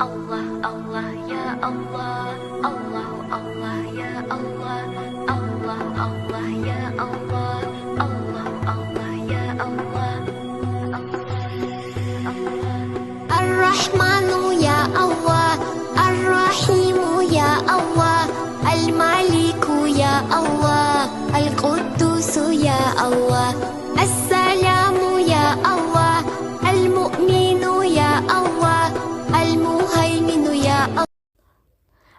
Allah Allah ya Allah, Allah Allah ya Allah, Allah Allah ya Allah, Allah Allah ya Allah, Ar-Rahmanu ya Allah, Ar-Rahimu ya Allah, Al-Maliku ya Allah, Al-Quddusu ya Allah, As-Salamu ya Allah, Al-Mu'minu ya Allah, Al-Muhaiminu ya Allah.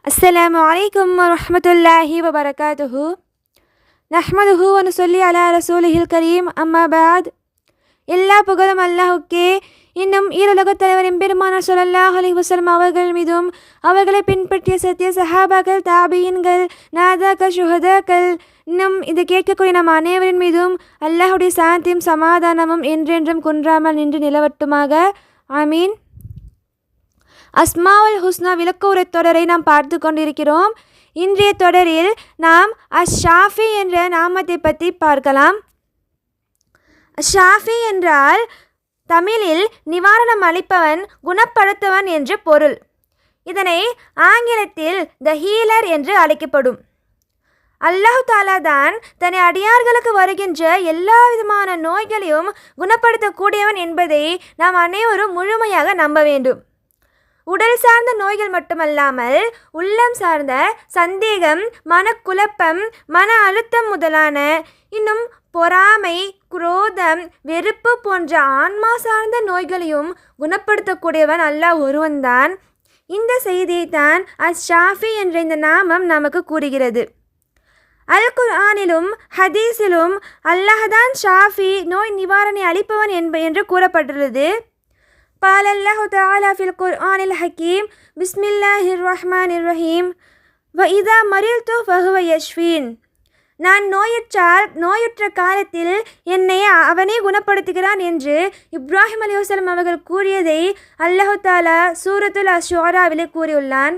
السلام عليكم ورحمة الله وبركاته نحمده ونصلي على رسوله الكريم أما بعد எல்லா புகழும் அல்லாஹுக்கே. இன்னும் ஈருலகத் தலைவர் எம்பெருமானார் ஸல்லல்லாஹு அலைஹி வஸல்லம் அவர்கள் மீதும் அவர்களை பின்பற்றிய சத்திய சஹாபாக்கள், தாபியின்கள், நாதாக்கள், சுஹதாக்கள், இன்னும் இது கேட்கக்கூடிய நம் அனைவரின் மீதும் அல்லாஹுடைய சாந்தியும் சமாதானமும் என்றென்றும் குன்றாமல் நின்று நிலவட்டுமாக. ஆமீன். அஸ்மாவுல் ஹுஸ்னா விளக்க உரை தொடரை நாம் பார்த்து கொண்டிருக்கிறோம். இன்றைய தொடரில் நாம் ஷாஃபி என்ற நாமத்தை பற்றி பார்க்கலாம். ஷாஃபி என்றால் தமிழில் நிவாரணம் அளிப்பவன், குணப்படுத்துவன் என்று பொருள். இதனை ஆங்கிலத்தில் த ஹீலர் என்று அழைக்கப்படும். அல்லாஹ் தாலா தான் தன் அடியார்களுக்கு வருகின்ற எல்லா விதமான நோய்களையும் குணப்படுத்தக்கூடியவன் என்பதை நாம் அனைவரும் முழுமையாக நம்ப வேண்டும். உடல் சார்ந்த நோய்கள் மட்டுமல்லாமல் உள்ளம் சார்ந்த சந்தேகம், மனக்குழப்பம், மன அழுத்தம் முதலான, இன்னும் பொறாமை, குரோதம், வெறுப்பு போன்ற ஆன்மா சார்ந்த நோய்களையும் குணப்படுத்தக்கூடியவன் அல்லாஹ் ஒருவன்தான். இந்த செய்தியை தான் ஷாஃபி என்ற இந்த நாமம் நமக்கு கூறுகிறது. அல் குர்ஆனிலும் ஹதீஸிலும் அல்லாஹ்தான் ஷாஃபி, நோய் நிவாரணை அளிப்பவன் என்று கூறப்பட்டுள்ளது. قال الله تعالى في القرآن الحكيم بسم الله الرحمن الرحيم وإذا مرضت فهو يشفين. நான் நோயுற்ற காலத்தில் என்னை அவனே குணப்படுத்துகிறான் என்று இப்ராஹிம் அலைஹிஸ்ஸலாம் அவர்கள் கூறியதை அல்லாஹ் தாலா சூரத்துல் அஷ்-ஷுஆராவிலே கூறியுள்ளான்.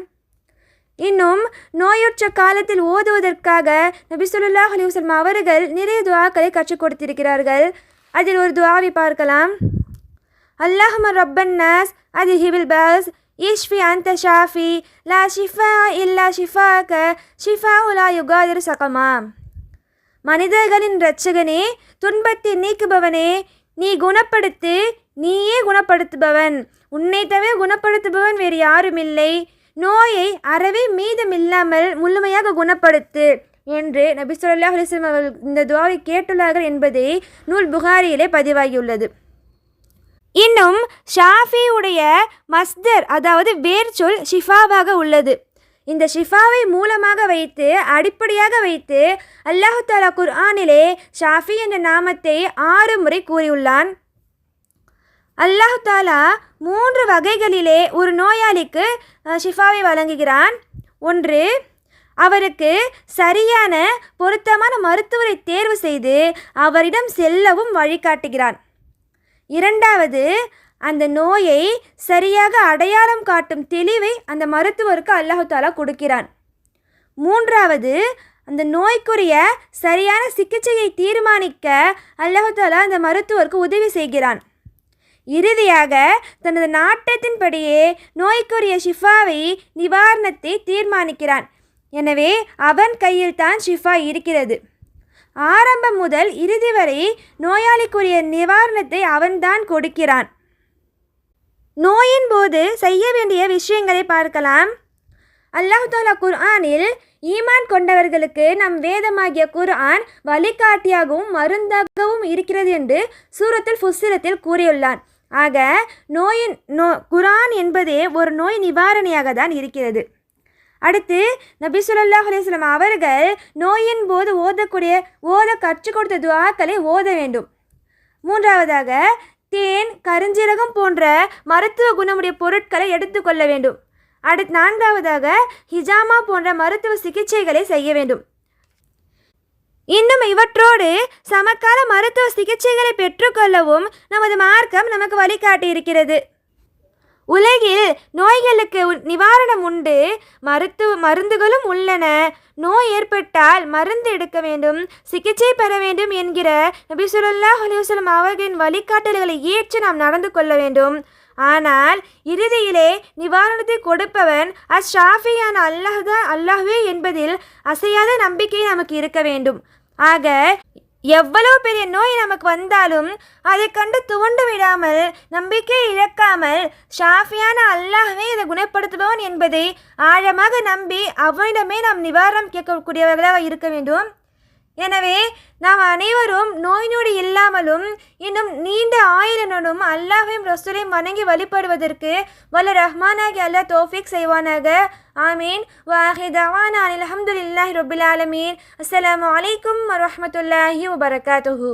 இன்னும் நோயுற்ற காலத்தில் ஓதுவதற்காக நபி ஸல்லல்லாஹு அலைஹி வஸல்லம் அவர்கள் நிறைய துஆக்களை கற்றுக் கொடுத்திருக்கிறார்கள். அதில் ஒரு துஆவை பார்க்கலாம். அல்லாஹும்ம ரப்பன் நாஸ் அதிஹிபில் பாஸ் இஷ்ஃபி அன்த ஷாஃபி லா ஷிஃபா இல்லா ஷிஃபாக ஷிஃபாஉ லா யுகாதிரு சகமா. மனிதர்களின் இரட்சகனே, துன்பத்தை நீக்குபவனே, நீ குணப்படுத்து, நீயே குணப்படுத்துபவன், உன்னை தவிர குணப்படுத்துபவன் வேறு யாரும் இல்லை, நோயை அறவே மீதமில்லாமல் முழுமையாக குணப்படுத்து என்று நபி ஸல்லல்லாஹு அலைஹி வஸல்லம் அவர்கள் இந்த துஆவை கேட்டுள்ளார்கள் என்பதை நூல் புகாரியிலே பதிவாகியுள்ளது. இன்னும் ஷாஃபியுடைய மஸ்தர், அதாவது வேர் சொல் ஷிஃபாவாக உள்ளது. இந்த ஷிஃபாவை மூலமாக வைத்து, அடிப்படையாக வைத்து அல்லாஹ் தஆலா குர்ஆனிலே ஷாஃபி என்ற நாமத்தை 6 முறை கூறியுள்ளான். அல்லாஹ் தஆலா 3 வகைகளிலே ஒரு நோயாளிக்கு ஷிஃபாவை வழங்குகிறான். ஒன்று, அவருக்கு சரியான பொருத்தமான மருத்துவரை தேர்வு செய்து அவரிடம் செல்லவும் வழிகாட்டுகிறான். இரண்டாவது, அந்த நோயை சரியாக அடையாளம் காட்டும் தெளிவை அந்த மருத்துவருக்கு அல்லாஹ் தஆலா கொடுக்கிறான். மூன்றாவது, அந்த நோய்க்குரிய சரியான சிகிச்சையை தீர்மானிக்க அல்லாஹ் தஆலா அந்த மருத்துவருக்கு உதவி செய்கிறான். இறுதியாக தனது நாட்டத்தின்படியே நோய்க்குரிய ஷிஃபாவை, நிவாரணத்தை தீர்மானிக்கிறான். எனவே அவன் கையில் தான் ஷிஃபா இருக்கிறது. ஆரம்பம் முதல் இறுதி வரை நோயாளிக்குரிய நிவாரணத்தை அவன்தான் கொடுக்கிறான். நோயின் போது செய்ய வேண்டிய விஷயங்களை பார்க்கலாம். அல்லாஹ் தஆலா குர்ஆனில் ஈமான் கொண்டவர்களுக்கு நம் வேதமாகிய குர்ஆன் வழிகாட்டியாகவும் மருந்தாகவும் இருக்கிறது என்று சூரத்துல் ஃபுஸ்ஸிலத்தில் கூறியுள்ளான். ஆக குர்ஆன் என்பதே ஒரு நோய் நிவாரணியாக தான் இருக்கிறது. அடுத்து நபி ஸல்லல்லாஹு அலைஹி வஸல்லம் அவர்கள் நோயின் போது ஓத கற்றுக் கொடுத்த துஆக்களை ஓத வேண்டும். மூன்றாவதாக, தேன், கருஞ்சீரகம் போன்ற மருத்துவ குணமுடைய பொருட்களை எடுத்துக்கொள்ள வேண்டும். நான்காவதாக, ஹிஜாமா போன்ற மருத்துவ சிகிச்சைகளை செய்ய வேண்டும். இன்னும் இவற்றோடு சமகால மருத்துவ சிகிச்சைகளை பெற்றுக்கொள்ளவும் நமது மார்க்கம் நமக்கு வழிகாட்டி இருக்கிறது. உலகில் நோய்களுக்கு நிவாரணம் உண்டு, மருந்துகளும் உள்ளன. நோய் ஏற்பட்டால் மருந்து எடுக்க வேண்டும், சிகிச்சை பெற வேண்டும் என்கிற நபி ஸல்லல்லாஹு அலைஹி வஸல்லம் அவர்களின் வழிகாட்டல்களை ஏற்று நாம் நடந்து கொள்ள வேண்டும். ஆனால் இறுதியிலே நிவாரணத்தை கொடுப்பவன் ஷாஃபியான அல்லாஹ்வே என்பதில் அசையாத நம்பிக்கை நமக்கு இருக்க வேண்டும். ஆக எவ்வளவு பெரிய நோய் நமக்கு வந்தாலும் அதை கண்டு துவண்டு விடாமல், நம்பிக்கை இழக்காமல், ஷாஃபியான அல்லாஹ்வே இதை குணப்படுத்துபவன் என்பதை ஆழமாக நம்பி அவனிடமே நாம் நிவாரணம் கேட்கக்கூடியவர்களாக இருக்க வேண்டும். எனவே நாம் அனைவரும் நோய் நொடி இல்லாமலும் இன்னும் நீண்ட ஆயுளுடனும் அல்லாஹையும் ரசூலையும் வணங்கி வழிபடுவதற்கு வல்ல ரஹ்மானாகி அல்லாஹ் தௌஃபீக் செய்வானாக. ஆமீன். வாஹிர் தவானா அல்ஹம்துலில்லாஹி ரப்பில் ஆலமீன். அஸ்ஸலாமு அலைக்கும் வரஹ்மத்துல்லாஹி வபரகாத்துஹு.